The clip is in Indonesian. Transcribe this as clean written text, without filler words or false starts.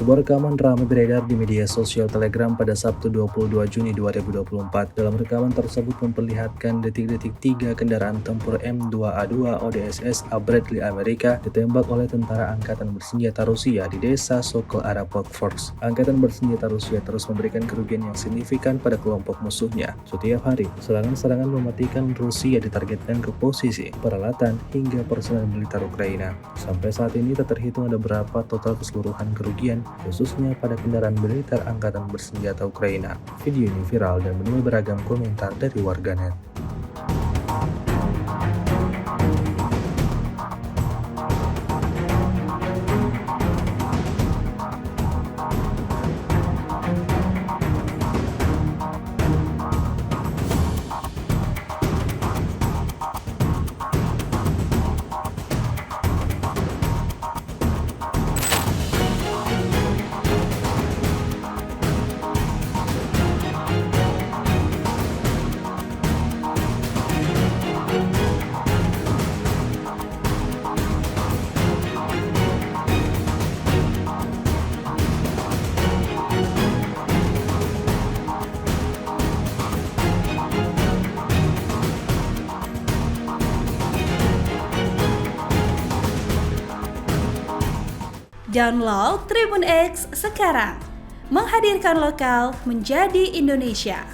Sebuah rekaman ramai beredar di media sosial Telegram pada Sabtu 22 Juni 2024. Dalam rekaman tersebut memperlihatkan detik-detik 3 kendaraan tempur M2A2 ODSS Bradley Amerika ditembak oleh tentara angkatan bersenjata Rusia di desa Sokol Arapok Forks. Angkatan bersenjata Rusia terus memberikan kerugian yang signifikan pada kelompok musuhnya. Setiap hari, serangan-serangan mematikan Rusia ditargetkan ke posisi, peralatan, hingga personel militer Ukraina. Sampai saat ini tak terhitung ada berapa total keseluruhan kerugian, khususnya pada kendaraan militer angkatan bersenjata Ukraina. Video ini viral dan menuai beragam komentar dari warganet. Download Tribun X sekarang, menghadirkan lokal menjadi Indonesia.